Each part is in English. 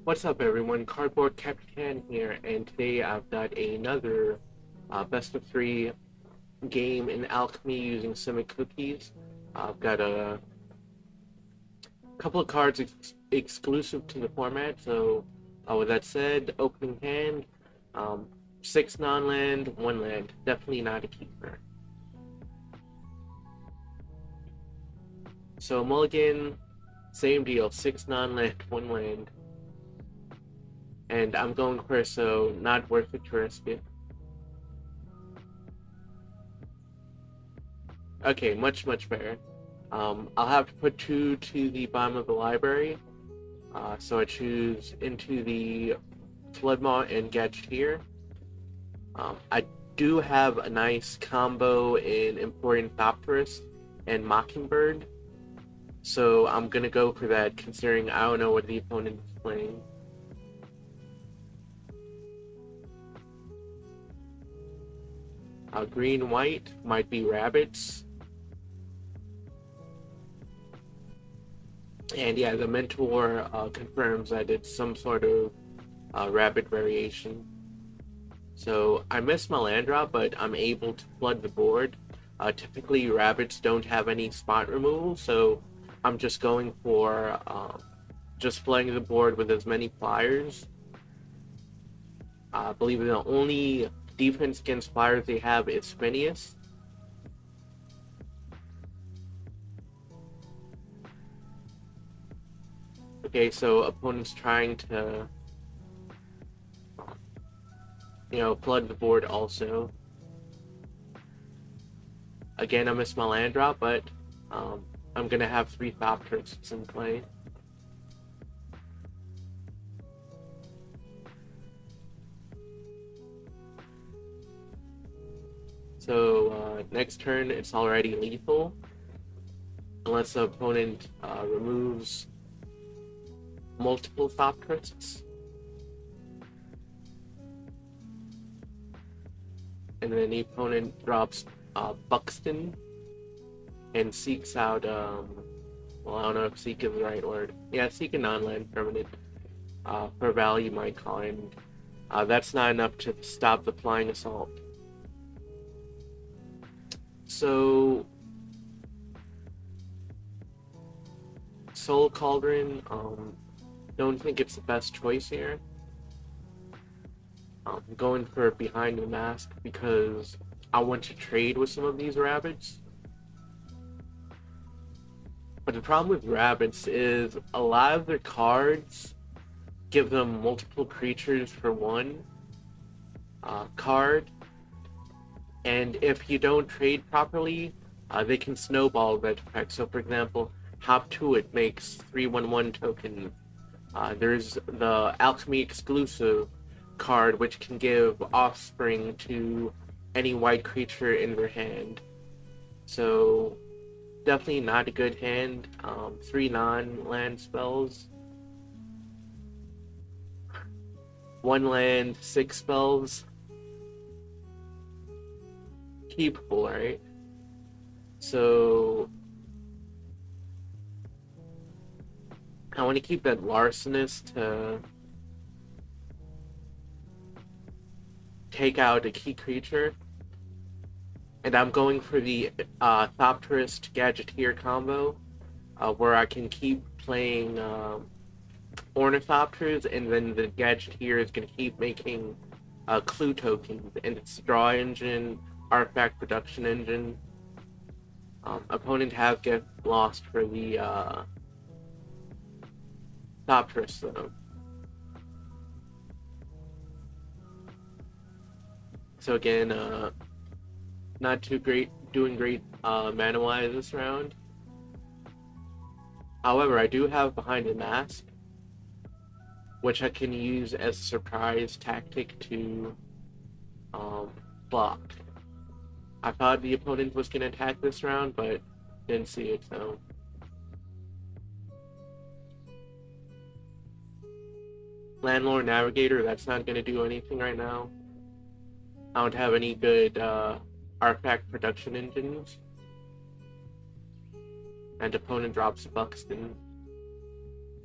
What's up, everyone? Cardboard.Capitan here, and today I've got another best of three game in Alchemy using Simic cookies. I've got a couple of cards exclusive to the format, so with that said, opening hand, um, 6 non-land, 1 land. Definitely not a keeper. So mulligan, same deal, 6 non-land, 1 land. And I'm going for so not worth it to risk it. Okay, much better. I'll have to put 2 to the bottom of the library. So I choose into the Floodmaw and Gadgeteer. I do have a nice combo in Emporium Thopterus and Mockingbird. So I'm gonna go for that, considering I don't know what the opponent is playing. Green-white might be rabbits. And yeah, the mentor confirms that it's some sort of rabbit variation. So I missed my land drop, but I'm able to flood the board. Typically, rabbits don't have any spot removal, so I'm just going for just flooding the board with as many flyers. I believe the only defense against flyers they have is Phineas. Okay, so opponent's trying to, flood the board also. Again, I missed my land drop, but I'm gonna have 3 Thopteruses in play. So next turn, it's already lethal, unless the opponent removes multiple Thopteruses. And then the opponent drops Buxton and seeks out, well, I don't know if seek is the right word. Yeah, seek a non-land permanent for value, you might call it. That's not enough to stop the flying assault. So, Soul Cauldron, don't think it's the best choice here. I'm going for Behind the Mask because I want to trade with some of these rabbits. But the problem with rabbits is a lot of their cards give them multiple creatures for one card, and if you don't trade properly, they can snowball that effect. So for example, Hop to it makes 3/1/1 tokens. There's the Alchemy exclusive card, which can give offspring to any white creature in their hand. So definitely not a good hand. 3 non-land spells, 1 land, 6 spells. Keepable, right? So I want to keep that Larcenist to take out a key creature. And I'm going for the Thopterus Gadgeteer combo, where I can keep playing Ornithopters, and then the Gadgeteer is going to keep making clue tokens, and it's draw engine, artifact production engine. Opponent has get lost for the Thopterus though. So again, not too great, doing great mana-wise this round. However, I do have Behind the Mask, which I can use as a surprise tactic to block. I thought the opponent was going to attack this round, but didn't see it, so. Landlord Navigator, that's not going to do anything right now. I don't have any good artifact production engines. And opponent drops Buxton.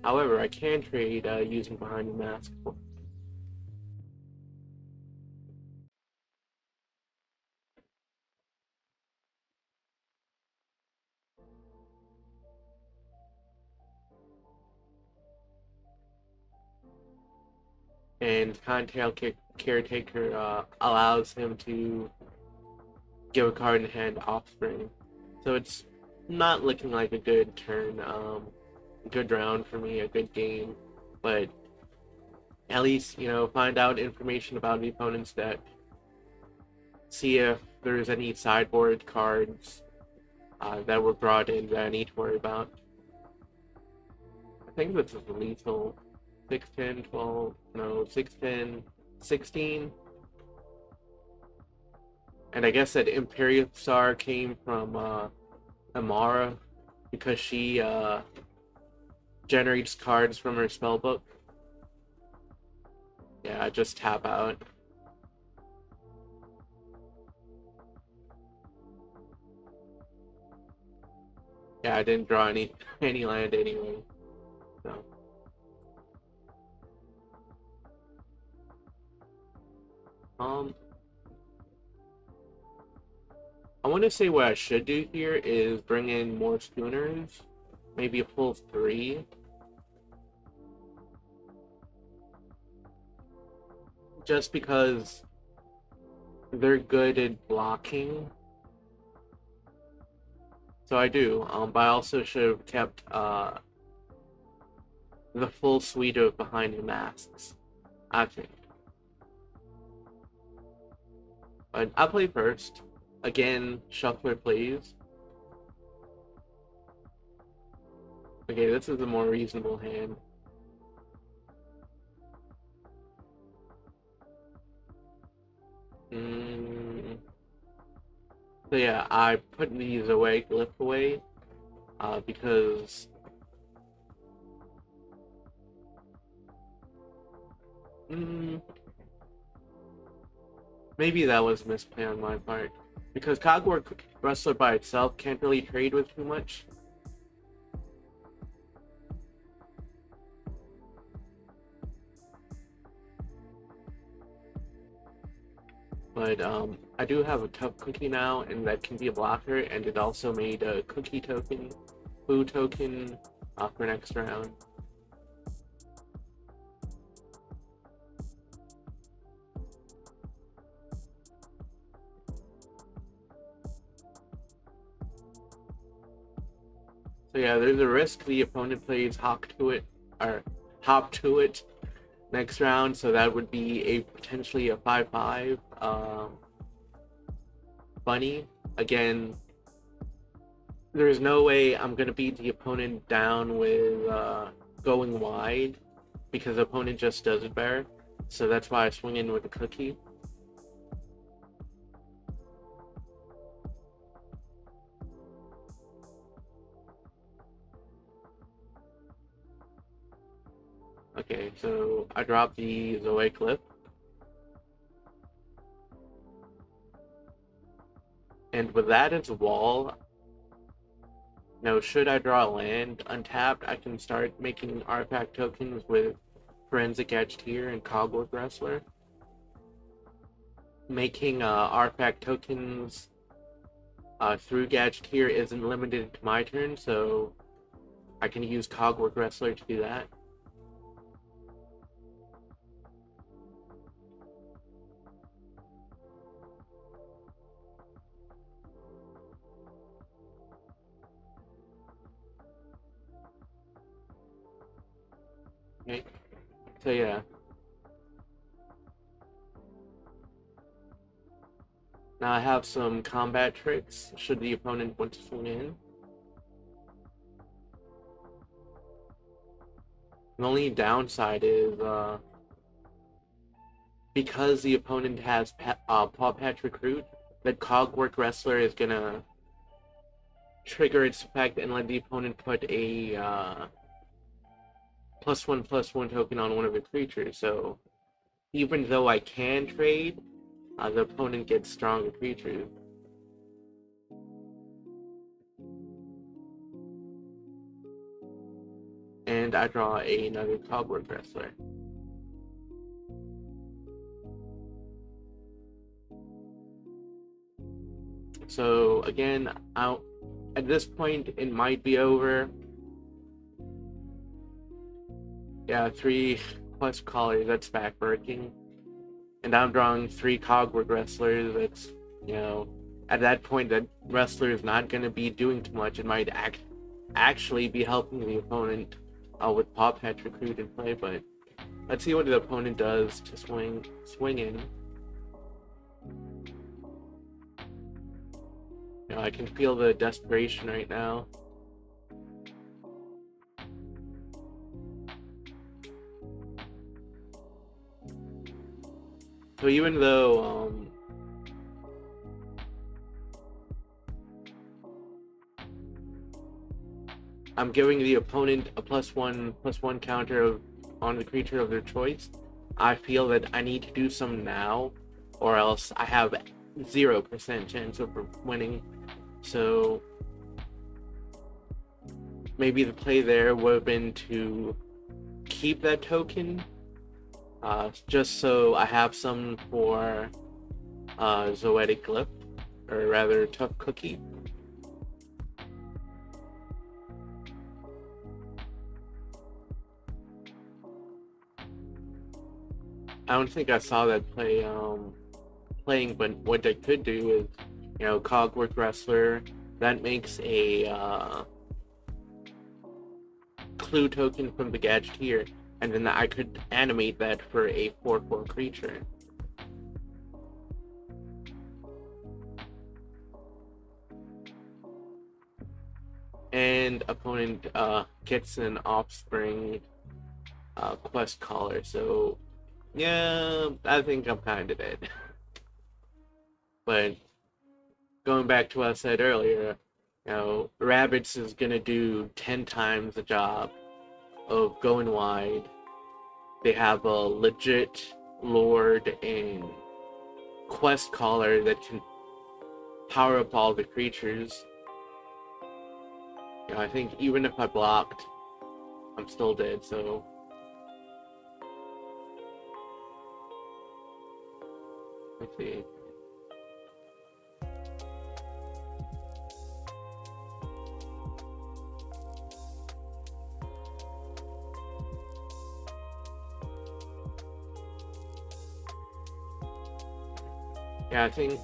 However, I can trade using Behind the Mask. And Caretaker allows him to give a card in hand Offspring. So it's not looking like a good turn, good round for me, a good game. But at least, find out information about the opponent's deck. See if there's any sideboard cards that were brought in that I need to worry about. I think this is lethal. 6, 10, 12, no, 6, 10, 16. And I guess that Imperial Star came from Amara because she generates cards from her spellbook. Yeah, I just tap out. Yeah, I didn't draw any land anyway. So. I want to say what I should do here is bring in more Schooners, maybe a full 3. Just because they're good at blocking. So I do, but I also should have kept the full suite of Behind the Masks, I think. But I'll play first. Again, Shuffler plays. Okay, this is a more reasonable hand. So yeah, I put these away, glyph away, because maybe that was a misplay on my part. Because Cardboard Wrestler by itself can't really trade with too much. But I do have a tough cookie now, and that can be a blocker, and it also made a cookie token, food token for next round. So yeah, there's a risk the opponent plays hop to it next round, so that would be potentially a 5/5 bunny. Again, there's no way I'm gonna beat the opponent down with going wide because the opponent just does it better. So that's why I swing in with a cookie. Okay, so I dropped the Zoe clip. And with that as a wall, now should I draw a land untapped, I can start making artifact tokens with Forensic Agitator and Cogwork Wrestler. Making artifact tokens through Gadgeteer isn't limited to my turn, so I can use Cogwork Wrestler to do that. Okay, so yeah. Now I have some combat tricks should the opponent want to swing in. The only downside is because the opponent has Paw Patch Recruit, the Cogwork Wrestler is gonna trigger its effect and let the opponent put a +1/+1 token on one of the creatures. So even though I can trade, the opponent gets stronger creatures. and I draw another Cardboard Wrestler. So again, at this point, it might be over. Yeah, 3 plus Collies, that's backbreaking. And I'm drawing 3 Cardboard Wrestlers. That's, you know, at that point, that wrestler is not going to be doing too much. It might actually be helping the opponent with Paw Patch Recruit in play, but let's see what the opponent does to swing in. You know, I can feel the desperation right now. So even though I'm giving the opponent a +1/+1 counter on the creature of their choice, I feel that I need to do some now, or else I have 0% chance of winning. So maybe the play there would have been to keep that token, just so I have some for Zoetic Glyph, or rather Tough Cookie. I don't think I saw that play playing, but what I could do is, you know, Cogwork Wrestler, that makes a clue token from the Gadgeteer, and then I could animate that for a 4/4 creature. And opponent gets an Offspring Quest Caller, so yeah, I think I'm kind of dead. But going back to what I said earlier, you know, Rabbids is gonna do 10 times the job of going wide. They have a legit Lord and Quest Caller that can power up all the creatures. You know, I think even if I blocked, I'm still dead, so let's see. Yeah, I think.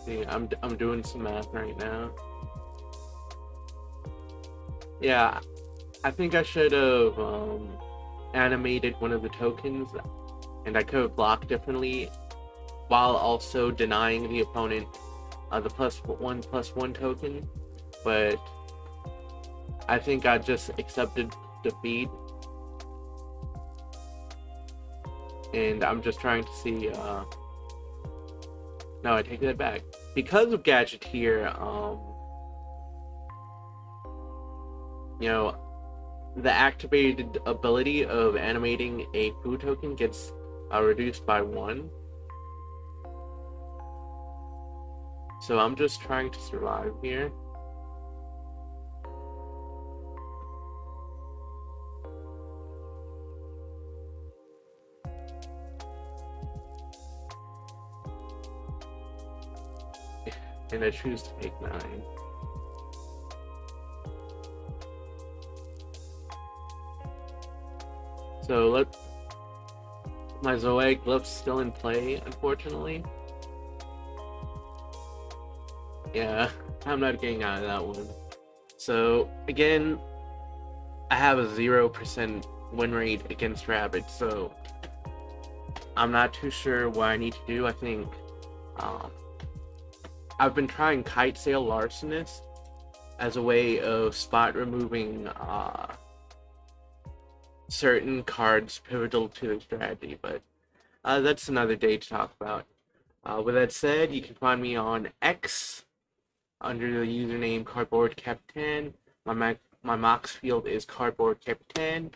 See, I'm doing some math right now. Yeah, I think I should have animated one of the tokens, and I could have blocked differently, while also denying the opponent the +1/+1 token. But I think I just accepted defeat. And I'm just trying to see, no, I take that back. Because of Gadgeteer, you know, the activated ability of animating a food token gets reduced by 1. So I'm just trying to survive here. And I choose to take 9. So my Zoetic Glyph's still in play, unfortunately. Yeah, I'm not getting out of that one. So again, I have a 0% win rate against Rabbids, so I'm not too sure what I need to do. I think I've been trying Kite Sail Larcenist as a way of spot removing certain cards pivotal to the strategy, but that's another day to talk about. With that said, you can find me on X under the username Cardboard.Capitan. My Mox field is Cardboard.Capitan.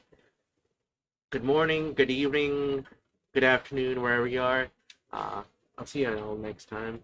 Good morning, good evening, good afternoon, wherever you are. I'll see you all next time.